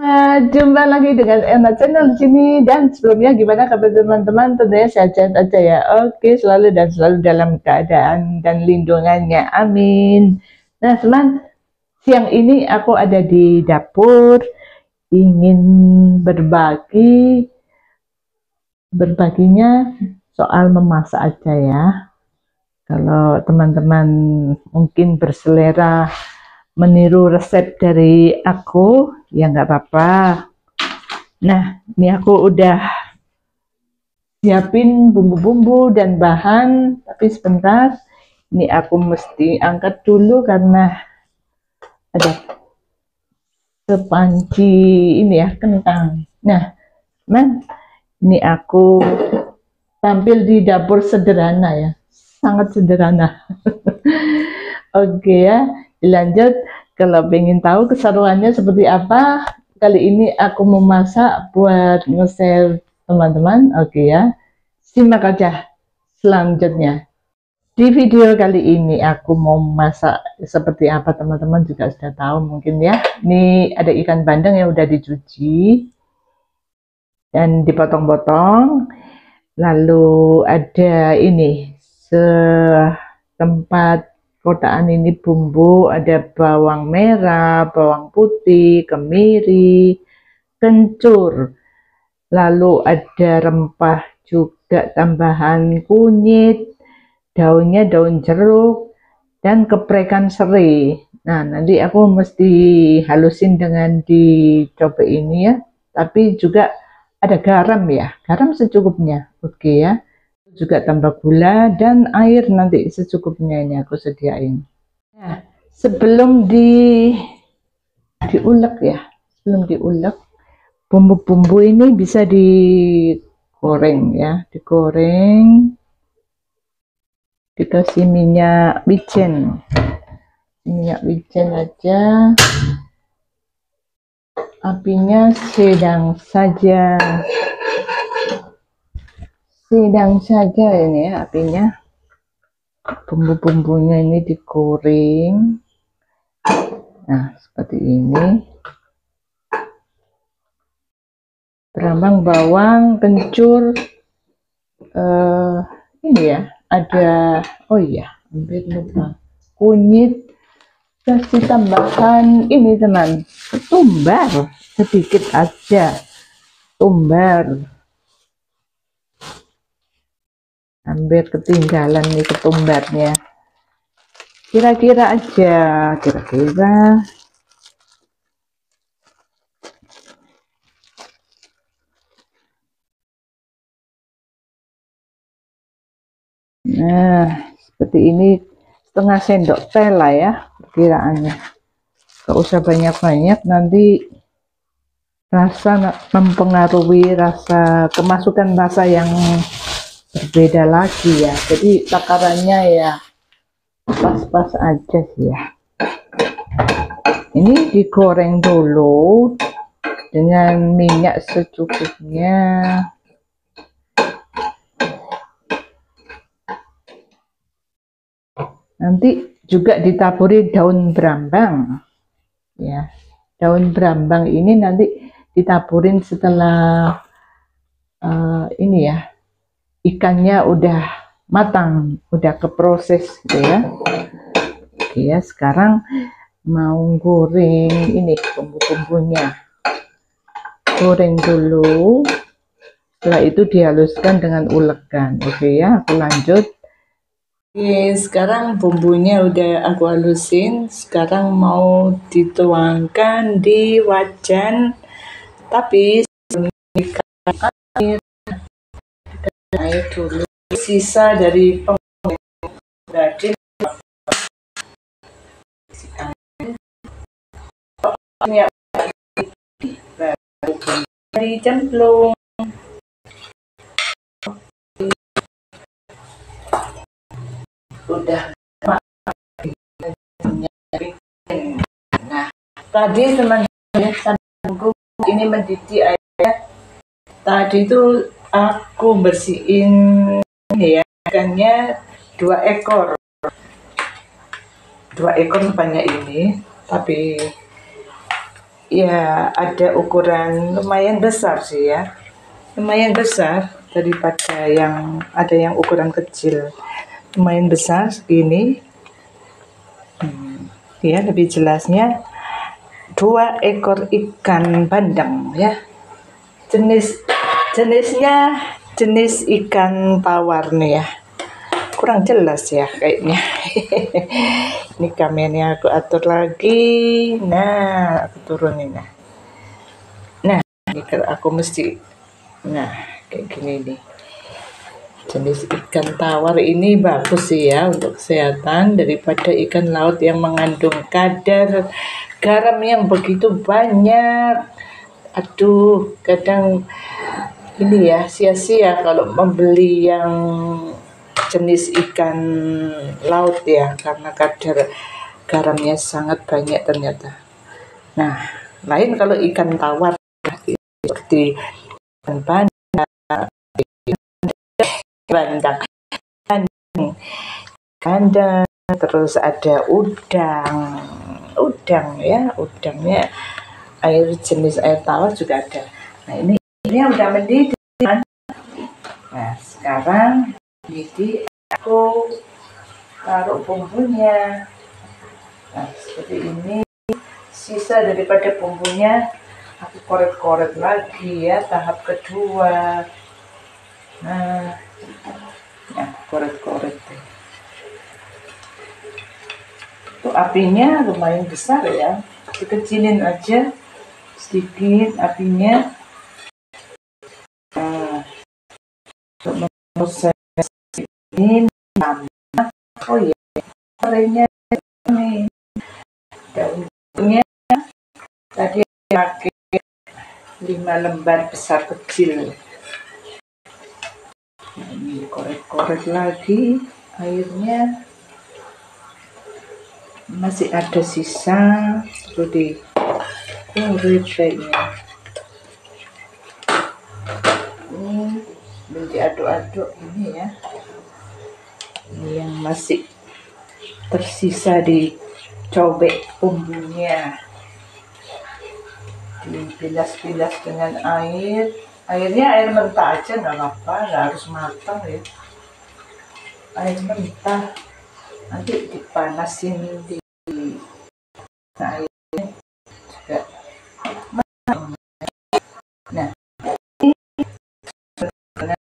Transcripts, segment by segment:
Jumpa lagi dengan Ena Channel di sini. Dan sebelumnya gimana kabar teman-teman? Tentunya sehat-sehat aja ya. Oke, selalu dalam keadaan dan lindungannya. Amin. Nah, teman, siang ini aku ada di dapur ingin berbaginya soal memasak aja ya. Kalau teman-teman mungkin berselera meniru resep dari aku, ya nggak apa-apa. Nah, ini aku udah siapin bumbu-bumbu dan bahan, tapi sebentar, ini aku mesti angkat dulu karena ada sepanci ini ya, kentang. Nah, ini aku tampil di dapur sederhana ya, sangat sederhana. Oke ya, dilanjut. Kalau pengen tahu keseruannya seperti apa, kali ini aku memasak buat nge-share teman-teman. Oke ya, simak aja selanjutnya. Di video kali ini aku mau masak seperti apa, teman-teman juga sudah tahu mungkin ya. Ini ada ikan bandeng yang udah dicuci dan dipotong-potong. Lalu ada ini setempat kotaan ini bumbu, ada bawang merah, bawang putih, kemiri, kencur, lalu ada rempah juga tambahan kunyit, daunnya daun jeruk, dan keprekan serai. Nah, nanti aku mesti halusin dengan dicoba ini ya, tapi juga ada garam ya, garam secukupnya. Oke ya, juga tambah gula dan air nanti secukupnya, ini aku sediain. Nah, sebelum diulek ya, sebelum diulek, bumbu-bumbu ini bisa digoreng ya, digoreng, dikasih minyak wijen aja, apinya sedang saja ini ya apinya. Bumbu-bumbunya ini digoreng, nah seperti ini, berambang, bawang, kencur, ini ya ada, oh iya hampir lupa, kunyit, kasih tambahan ini teman, ketumbar sedikit aja, tumbar, hampir ketinggalan nih ketumbarnya, kira-kira aja, kira-kira. Nah, seperti ini, setengah sendok teh lah ya perkiraannya. Gak usah banyak-banyak, nanti rasa mempengaruhi rasa, kemasukan rasa yang berbeda lagi ya. Jadi takarannya ya pas-pas aja sih ya. Ini digoreng dulu dengan minyak secukupnya. Nanti juga ditaburi daun brambang ya. Daun brambang ini nanti ditaburin setelah ini ya, ikannya udah matang, udah keproses gitu ya. Oke ya, sekarang mau goreng ini bumbu-bumbunya, goreng dulu, setelah itu dihaluskan dengan ulekan. Oke ya, aku lanjut. Oke, sekarang bumbunya udah aku halusin, sekarang mau dituangkan di wajan, tapi air dulu, sisa dari tadi dicemplung, udah. Nah, tadi teman-teman ini mendidih airnya, tadi itu aku bersihin ini ya, ikannya 2 ekor sebanyak ini, tapi ya ada ukuran lumayan besar sih ya, lumayan besar daripada yang ada yang ukuran kecil, lumayan besar segini. Ya, lebih jelasnya 2 ekor ikan bandeng ya, jenisnya jenis ikan tawar nih ya, kurang jelas ya kayaknya. Ini kameranya aku atur lagi, nah aku turunin. Nah ini kalau aku mesti, nah kayak gini nih, jenis ikan tawar ini bagus sih ya untuk kesehatan daripada ikan laut yang mengandung kadar garam yang begitu banyak. Aduh, kadang ini ya sia-sia kalau membeli yang jenis ikan laut ya, karena kadar garamnya sangat banyak ternyata. Nah, lain kalau ikan tawar seperti ikan bandeng, kandang, terus ada udang ya, udangnya air jenis air tawar juga ada. Nah ini udah mendidih. Nah sekarang mendidih, aku taruh bumbunya. Nah seperti ini, sisa daripada bumbunya aku korek-korek lagi ya, tahap kedua. Nah ya, korek-korek deh. Itu apinya lumayan besar ya, dikecilin aja sedikit apinya. Untuk proses ini tambah, oh ya, oranye ini daunnya tadi pakai 5 lembar besar kecil. Nah, ini korek-korek lagi airnya, masih ada sisa, perlu dikorek kayaknya. Ini diaduk-aduk ini ya, ini yang masih tersisa dicobek bumbunya, dibilas-bilas dengan airnya air mentah aja nggak apa-apa, nggak harus matang ya, air mentah, nanti dipanasin di airnya juga. Nah ini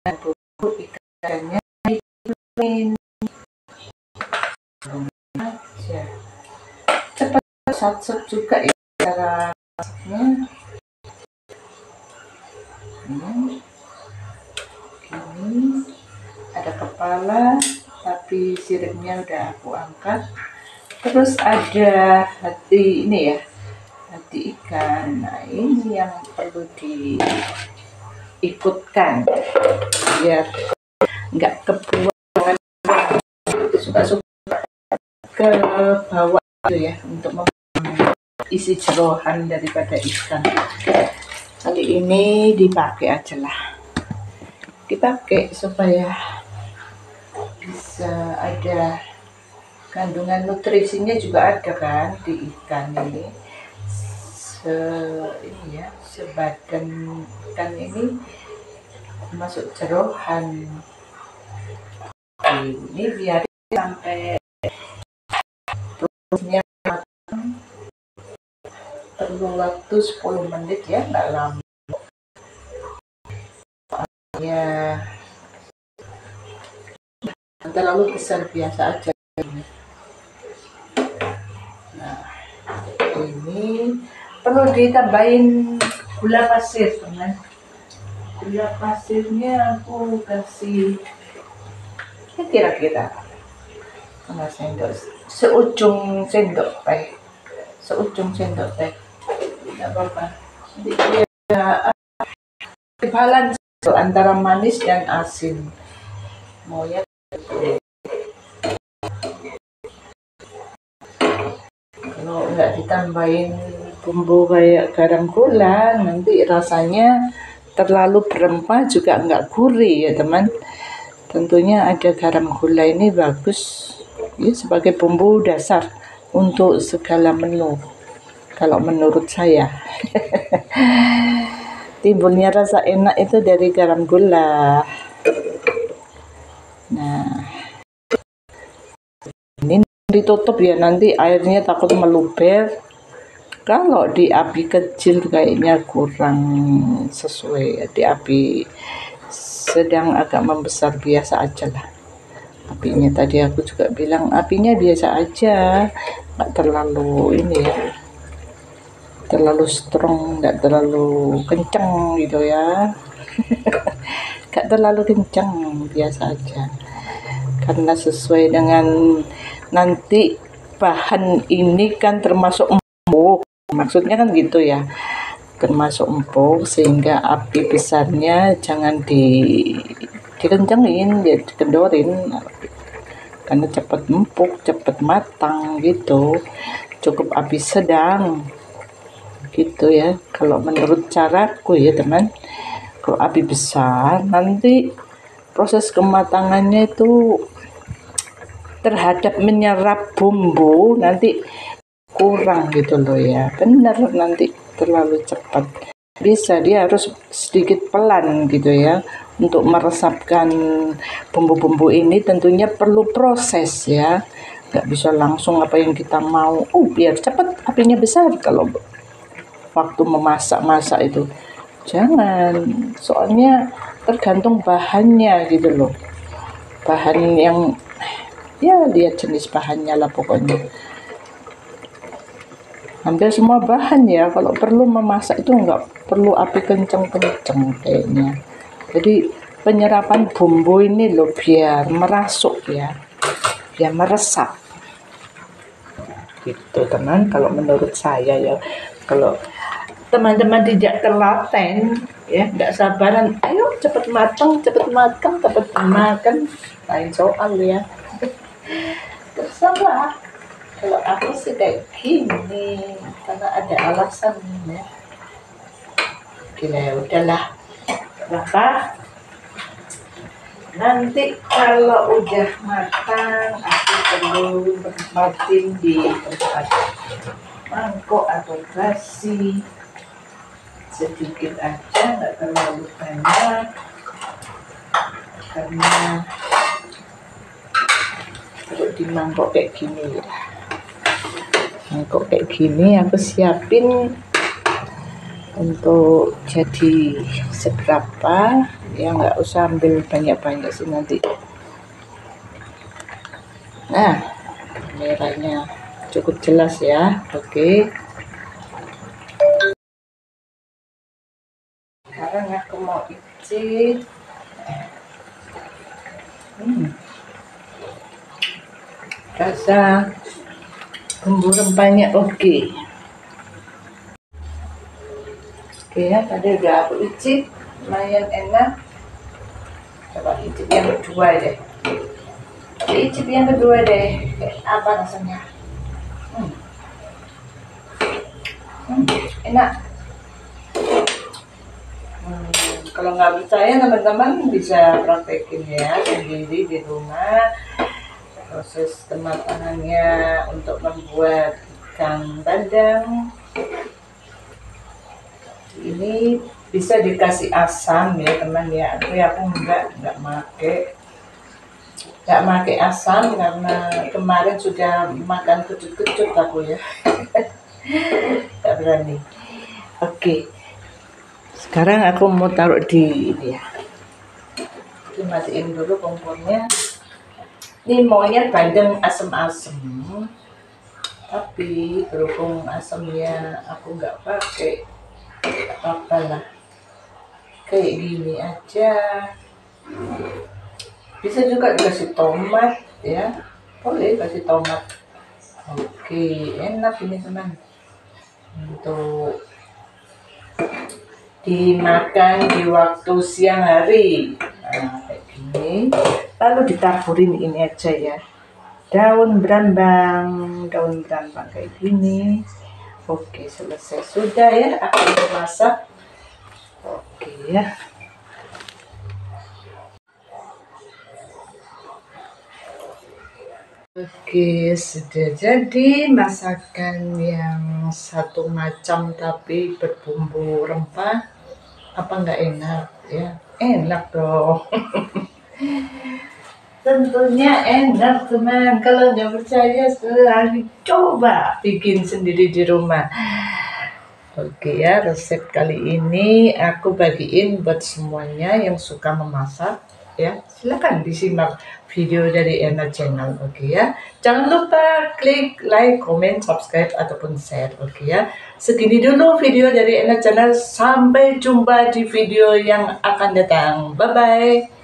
bumbu ikannya ditumin aja, cepat satset juga ya cara masaknya. Ini ada kepala tapi siripnya udah aku angkat, terus ada hati ini ya, hati ikan. Nah ini yang perlu diikutkan biar nggak kebuang, suka-suka ke bawah itu ya, untuk isi jerohan daripada ikan. Kali ini dipakai aja lah, dipakai supaya bisa ada kandungan nutrisinya juga ada kan di ikan ini. Ini ya, sebadan ikan ini masuk jerohan ini, biar sampai prosesnya matang perlu waktu 10 menit ya, nggak lama ya, terlalu besar biasa aja. Nah ini perlu ditambahin gula pasir teman. Gula pasirnya aku kasih ya kira-kira 1 sendok, seujung sendok teh, nggak apa-apa, jadi dia balance antara manis dan asin. Mau ya, kalau nggak ditambahin bumbu kayak garam gula, nanti rasanya terlalu berempah juga nggak gurih ya teman. Tentunya ada garam gula ini bagus ya, sebagai bumbu dasar untuk segala menu. kalau menurut saya. Timbulnya rasa enak itu dari garam gula. Nah, ini ditutup ya, nanti airnya takut meluber. Kalau di api kecil kayaknya kurang sesuai, di api sedang agak membesar biasa aja lah. Apinya tadi aku juga bilang apinya biasa aja, nggak terlalu ini ya, terlalu strong, nggak terlalu kenceng gitu ya. Nggak terlalu kenceng, biasa aja, karena sesuai dengan nanti bahan ini kan termasuk empuk, maksudnya kan gitu ya, termasuk empuk, sehingga api besarnya jangan dikencengin, ya dikendorin, karena cepat empuk, cepat matang gitu. Cukup api sedang gitu ya, kalau menurut caraku ya teman. Kalau api besar nanti proses kematangannya itu terhadap menyerap bumbu nanti kurang gitu loh ya, bener, nanti terlalu cepat. Bisa dia harus sedikit pelan gitu ya, untuk meresapkan bumbu-bumbu ini tentunya perlu proses ya, nggak bisa langsung apa yang kita mau, biar cepat apinya besar. Kalau waktu memasak itu jangan, soalnya tergantung bahannya gitu loh, bahan yang ya lihat jenis bahannya lah pokoknya. Hampir semua bahan ya, kalau perlu memasak itu nggak perlu api kenceng-kenceng kayaknya. Jadi penyerapan bumbu ini loh biar merasuk ya, biar meresap gitu teman. Kalau menurut saya ya, kalau teman-teman tidak telaten ya, nggak sabaran, ayo cepet matang, cepet makan, lain soal ya. Terserah. Kalau aku sih kayak gini, karena ada alasan ya. Gila ya udahlah, apa? Nanti kalau udah matang, aku perlu bermatin di tempat mangkok atau basi. Sedikit aja, nggak terlalu banyak, karena kalau di mangkok kayak gini ya, mangkok kayak gini aku siapin untuk jadi seberapa ya, nggak usah ambil banyak-banyak sih nanti. Nah, merahnya cukup jelas ya. Oke, sekarang aku mau icip. Rasa bumbu rempahnya oke ya, tadi udah aku icip, lumayan enak. Coba icip yang kedua deh, apa rasanya? Enak. Kalau nggak percaya teman-teman bisa praktekin ya sendiri di rumah, proses kematangannya untuk membuat ikan bandeng ini. Bisa dikasih asam ya teman ya, tapi aku nggak make asam karena kemarin sudah makan kecut-kecut aku ya. Nggak berani. Oke, sekarang aku mau taruh di ini ya, dimatiin dulu kompornya. Ini maunya bandeng asem-asem, tapi berhubung asemnya aku nggak pakai, apa lah, kayak gini aja. Bisa juga dikasih tomat ya, boleh kasih tomat. Oke, enak ini teman, untuk dimakan di waktu siang hari. Nah, kayak gini, lalu ditaburin ini aja ya, daun berambang kayak gini. Oke, selesai sudah ya, aku udah masak. Oke ya. Oke, sudah jadi masakan yang satu macam tapi berbumbu rempah. Apa nggak enak ya? Enak dong. Tentunya enak teman. Kalau nggak percaya silahkan coba bikin sendiri di rumah. Oke ya, resep kali ini aku bagiin buat semuanya yang suka memasak ya. Silakan disimak video dari Ena Channel, oke ya. Jangan lupa klik like, comment, subscribe ataupun share, oke ya. Segini dulu video dari Ena Channel. Sampai jumpa di video yang akan datang. Bye bye.